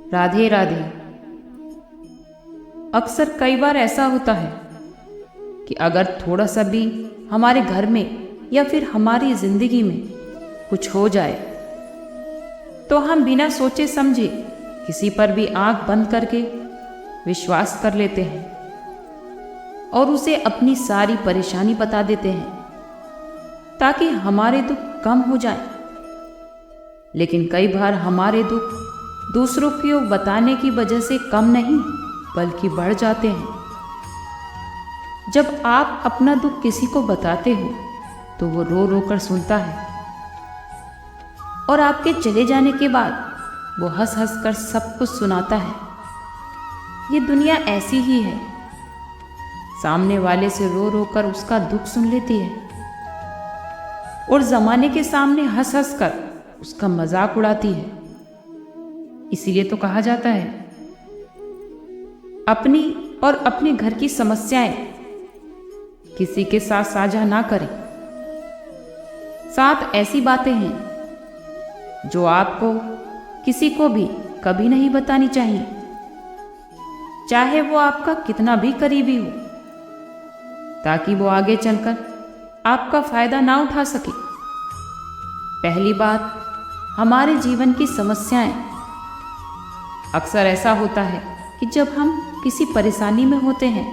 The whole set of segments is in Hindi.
राधे राधे। अक्सर कई बार ऐसा होता है कि अगर थोड़ा सा भी हमारे घर में या फिर हमारी ज़िंदगी में कुछ हो जाए तो हम बिना सोचे समझे किसी पर भी आंख बंद करके विश्वास कर लेते हैं और उसे अपनी सारी परेशानी बता देते हैं ताकि हमारे दुख कम हो जाए। लेकिन कई बार हमारे दुख दूसरों को बताने की वजह से कम नहीं बल्कि बढ़ जाते हैं। जब आप अपना दुख किसी को बताते हो तो वो रो रो कर सुनता है और आपके चले जाने के बाद वो हंस हंस कर सब कुछ सुनाता है। ये दुनिया ऐसी ही है, सामने वाले से रो रो कर उसका दुख सुन लेती है और जमाने के सामने हंस हंस कर उसका मजाक उड़ाती है। इसीलिए तो कहा जाता है अपनी और अपने घर की समस्याएं किसी के साथ साझा ना करें। 7 ऐसी बातें हैं जो आपको किसी को भी कभी नहीं बतानी चाहिए, चाहे वो आपका कितना भी करीबी हो, ताकि वो आगे चलकर आपका फायदा ना उठा सके। पहली बात, हमारे जीवन की समस्याएं। अक्सर ऐसा होता है कि जब हम किसी परेशानी में होते हैं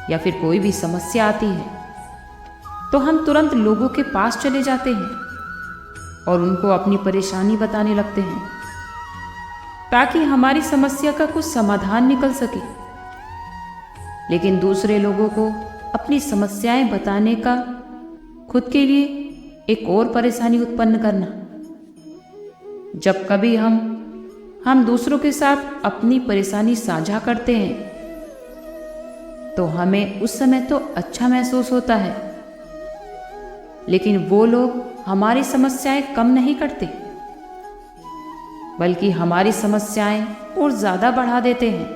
या फिर कोई भी समस्या आती है तो हम तुरंत लोगों के पास चले जाते हैं और उनको अपनी परेशानी बताने लगते हैं ताकि हमारी समस्या का कुछ समाधान निकल सके। लेकिन दूसरे लोगों को अपनी समस्याएं बताने का खुद के लिए एक और परेशानी उत्पन्न करना। जब कभी हम दूसरों के साथ अपनी परेशानी साझा करते हैं तो हमें उस समय तो अच्छा महसूस होता है, लेकिन वो लोग हमारी समस्याएं कम नहीं करते बल्कि हमारी समस्याएं और ज़्यादा बढ़ा देते हैं।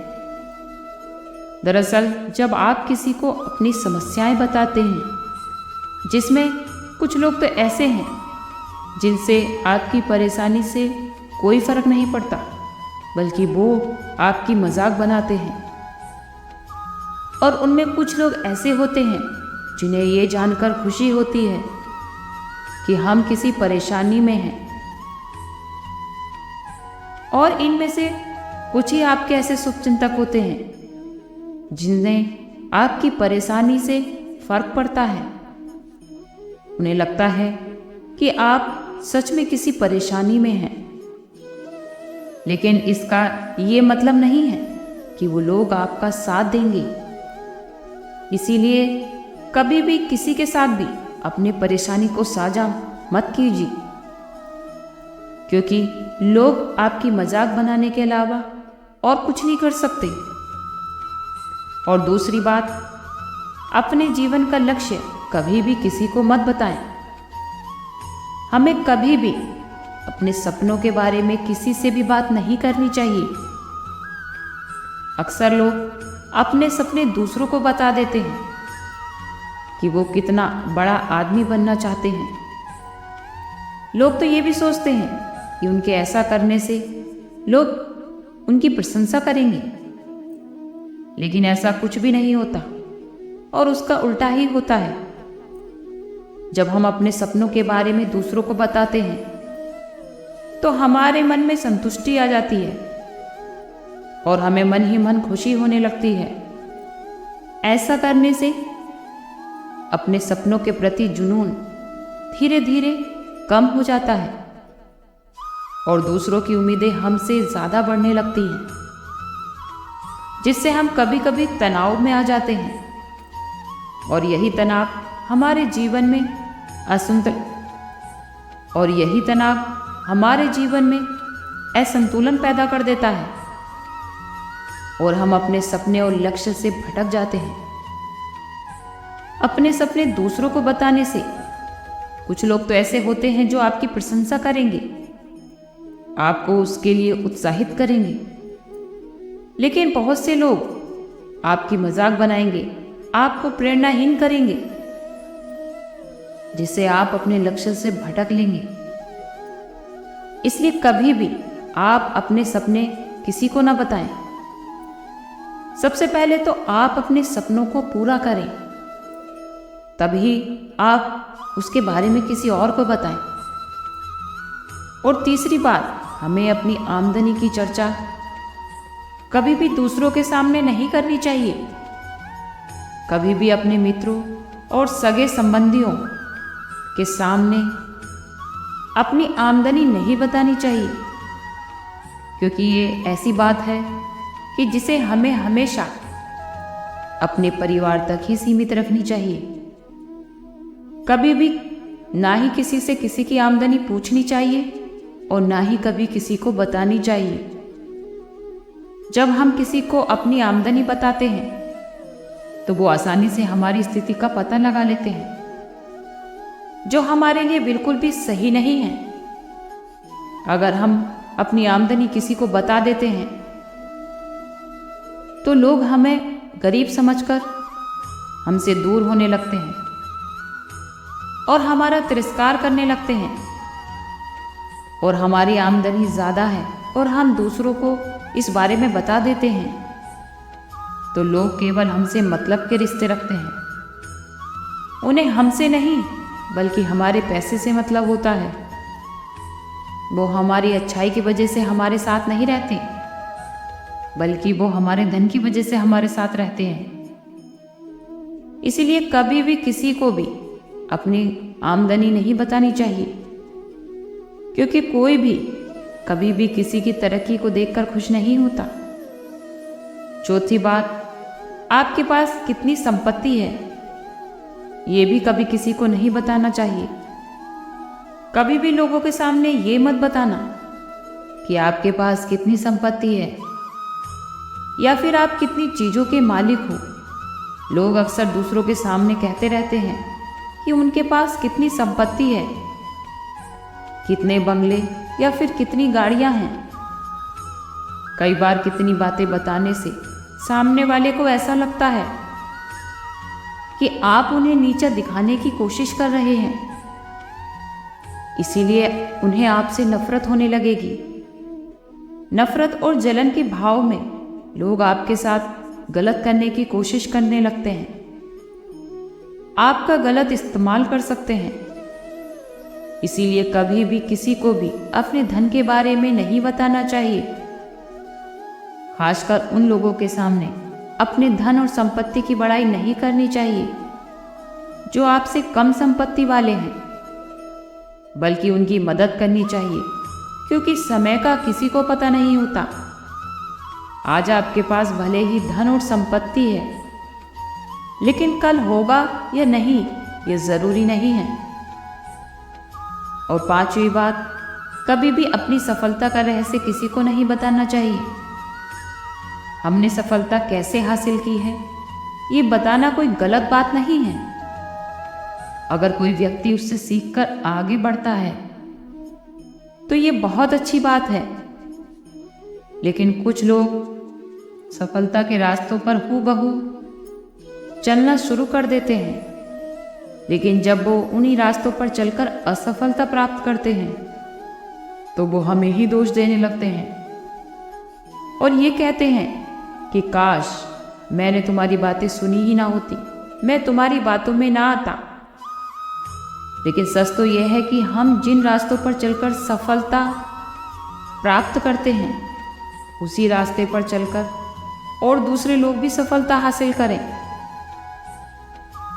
दरअसल जब आप किसी को अपनी समस्याएं बताते हैं, जिसमें कुछ लोग तो ऐसे हैं जिनसे आपकी परेशानी से कोई फर्क नहीं पड़ता बल्कि वो आपकी मजाक बनाते हैं, और उनमें कुछ लोग ऐसे होते हैं जिन्हें ये जानकर खुशी होती है कि हम किसी परेशानी में हैं, और इनमें से कुछ ही आपके ऐसे शुभचिंतक होते हैं जिन्हें आपकी परेशानी से फर्क पड़ता है। उन्हें लगता है कि आप सच में किसी परेशानी में हैं, लेकिन इसका ये मतलब नहीं है कि वो लोग आपका साथ देंगे। इसीलिए कभी भी किसी के साथ भी अपनी परेशानी को साझा मत कीजिए, क्योंकि लोग आपकी मजाक बनाने के अलावा और कुछ नहीं कर सकते। और दूसरी बात, अपने जीवन का लक्ष्य कभी भी किसी को मत बताएं। हमें कभी भी अपने सपनों के बारे में किसी से भी बात नहीं करनी चाहिए। अक्सर लोग अपने सपने दूसरों को बता देते हैं कि वो कितना बड़ा आदमी बनना चाहते हैं। लोग तो ये भी सोचते हैं कि उनके ऐसा करने से लोग उनकी प्रशंसा करेंगे, लेकिन ऐसा कुछ भी नहीं होता और उसका उल्टा ही होता है। जब हम अपने सपनों के बारे में दूसरों को बताते हैं तो हमारे मन में संतुष्टि आ जाती है और हमें मन ही मन खुशी होने लगती है। ऐसा करने से अपने सपनों के प्रति जुनून धीरे धीरे कम हो जाता है और दूसरों की उम्मीदें हमसे ज़्यादा बढ़ने लगती हैं, जिससे हम कभी कभी तनाव में आ जाते हैं, और यही तनाव हमारे जीवन में असंतुलन पैदा कर देता है और हम अपने सपने और लक्ष्य से भटक जाते हैं। अपने सपने दूसरों को बताने से कुछ लोग तो ऐसे होते हैं जो आपकी प्रशंसा करेंगे, आपको उसके लिए उत्साहित करेंगे, लेकिन बहुत से लोग आपकी मजाक बनाएंगे, आपको प्रेरणाहीन करेंगे, जिससे आप अपने लक्ष्य से भटक लेंगे। इसलिए कभी भी आप अपने सपने किसी को ना बताएं। सबसे पहले तो आप अपने सपनों को पूरा करें, तभी आप उसके बारे में किसी और को बताएं। और तीसरी बात, हमें अपनी आमदनी की चर्चा कभी भी दूसरों के सामने नहीं करनी चाहिए। कभी भी अपने मित्रों और सगे संबंधियों के सामने अपनी आमदनी नहीं बतानी चाहिए, क्योंकि ये ऐसी बात है कि जिसे हमें हमेशा अपने परिवार तक ही सीमित रखनी चाहिए। कभी भी ना ही किसी से किसी की आमदनी पूछनी चाहिए और ना ही कभी किसी को बतानी चाहिए। जब हम किसी को अपनी आमदनी बताते हैं तो वो आसानी से हमारी स्थिति का पता लगा लेते हैं, जो हमारे लिए बिल्कुल भी सही नहीं है। अगर हम अपनी आमदनी किसी को बता देते हैं तो लोग हमें गरीब समझकर हमसे दूर होने लगते हैं और हमारा तिरस्कार करने लगते हैं। और हमारी आमदनी ज़्यादा है और हम दूसरों को इस बारे में बता देते हैं तो लोग केवल हमसे मतलब के रिश्ते रखते हैं। उन्हें हमसे नहीं बल्कि हमारे पैसे से मतलब होता है। वो हमारी अच्छाई की वजह से हमारे साथ नहीं रहते, बल्कि वो हमारे धन की वजह से हमारे साथ रहते हैं। इसीलिए कभी भी किसी को भी अपनी आमदनी नहीं बतानी चाहिए, क्योंकि कोई भी कभी भी किसी की तरक्की को देखकर खुश नहीं होता। चौथी बात, आपके पास कितनी संपत्ति है ये भी कभी किसी को नहीं बताना चाहिए। कभी भी लोगों के सामने ये मत बताना कि आपके पास कितनी संपत्ति है या फिर आप कितनी चीज़ों के मालिक हो। लोग अक्सर दूसरों के सामने कहते रहते हैं कि उनके पास कितनी संपत्ति है, कितने बंगले या फिर कितनी गाड़ियां हैं। कई बार कितनी बातें बताने से सामने वाले को ऐसा लगता है कि आप उन्हें नीचा दिखाने की कोशिश कर रहे हैं, इसीलिए उन्हें आपसे नफरत होने लगेगी। नफरत और जलन के भाव में लोग आपके साथ गलत करने की कोशिश करने लगते हैं, आपका गलत इस्तेमाल कर सकते हैं। इसीलिए कभी भी किसी को भी अपने धन के बारे में नहीं बताना चाहिए, खासकर उन लोगों के सामने अपने धन और संपत्ति की बड़ाई नहीं करनी चाहिए जो आपसे कम संपत्ति वाले हैं, बल्कि उनकी मदद करनी चाहिए, क्योंकि समय का किसी को पता नहीं होता। आज आपके पास भले ही धन और संपत्ति है, लेकिन कल होगा या नहीं ये जरूरी नहीं है। और पांचवी बात, कभी भी अपनी सफलता का रहस्य किसी को नहीं बताना चाहिए। हमने सफलता कैसे हासिल की है ये बताना कोई गलत बात नहीं है। अगर कोई व्यक्ति उससे सीखकर आगे बढ़ता है तो ये बहुत अच्छी बात है, लेकिन कुछ लोग सफलता के रास्तों पर हूबहू चलना शुरू कर देते हैं, लेकिन जब वो उन्हीं रास्तों पर चलकर असफलता प्राप्त करते हैं तो वो हमें ही दोष देने लगते हैं और ये कहते हैं कि काश मैंने तुम्हारी बातें सुनी ही ना होती, मैं तुम्हारी बातों में ना आता। लेकिन सच तो यह है कि हम जिन रास्तों पर चलकर सफलता प्राप्त करते हैं उसी रास्ते पर चलकर और दूसरे लोग भी सफलता हासिल करें।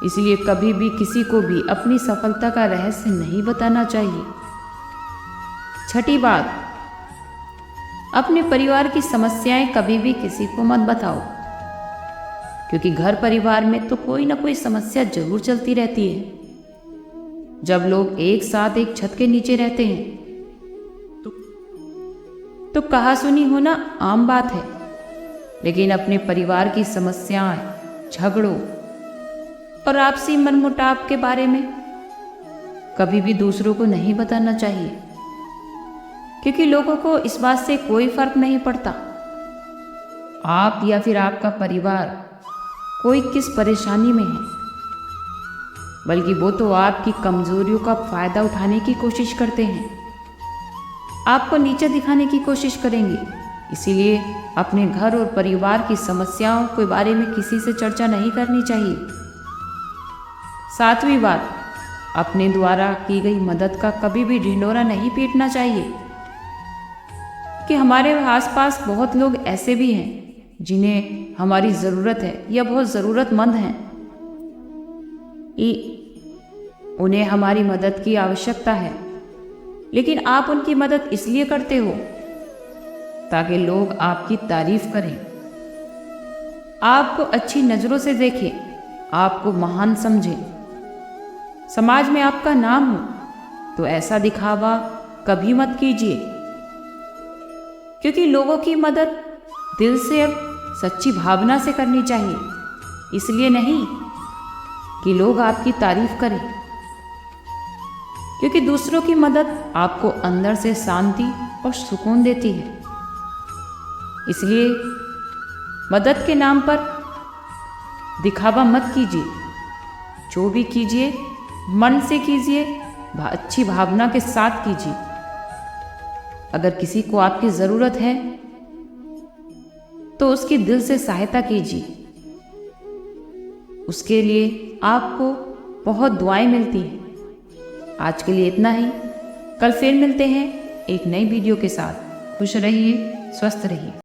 इसलिए कभी भी किसी को भी अपनी सफलता का रहस्य नहीं बताना चाहिए। छठी बात, अपने परिवार की समस्याएं कभी भी किसी को मत बताओ, क्योंकि घर परिवार में तो कोई ना कोई समस्या जरूर चलती रहती है। जब लोग एक साथ एक छत के नीचे रहते हैं तो कहा सुनी होना आम बात है, लेकिन अपने परिवार की समस्याएं, झगड़ों और आपसी मनमुटाव के बारे में कभी भी दूसरों को नहीं बताना चाहिए, क्योंकि लोगों को इस बात से कोई फर्क नहीं पड़ता आप या फिर आपका परिवार कोई किस परेशानी में है, बल्कि वो तो आपकी कमजोरियों का फायदा उठाने की कोशिश करते हैं, आपको नीचे दिखाने की कोशिश करेंगे इसीलिए अपने घर और परिवार की समस्याओं के बारे में किसी से चर्चा नहीं करनी चाहिए। 7वीं बात, अपने द्वारा की गई मदद का कभी भी ढिंढोरा नहीं पीटना चाहिए कि हमारे आसपास बहुत लोग ऐसे भी हैं जिन्हें हमारी ज़रूरत है या बहुत ज़रूरतमंद हैं, उन्हें हमारी मदद की आवश्यकता है, लेकिन आप उनकी मदद इसलिए करते हो ताकि लोग आपकी तारीफ करें, आपको अच्छी नज़रों से देखें, आपको महान समझें, समाज में आपका नाम हो। तो ऐसा दिखावा कभी मत कीजिए, क्योंकि लोगों की मदद दिल से और सच्ची भावना से करनी चाहिए, इसलिए नहीं कि लोग आपकी तारीफ करें, क्योंकि दूसरों की मदद आपको अंदर से शांति और सुकून देती है। इसलिए मदद के नाम पर दिखावा मत कीजिए, जो भी कीजिए मन से कीजिए, अच्छी भावना के साथ कीजिए। अगर किसी को आपकी ज़रूरत है तो उसकी दिल से सहायता कीजिए, उसके लिए आपको बहुत दुआएं मिलती हैं। आज के लिए इतना ही, कल फिर मिलते हैं एक नई वीडियो के साथ। खुश रहिए, स्वस्थ रहिए।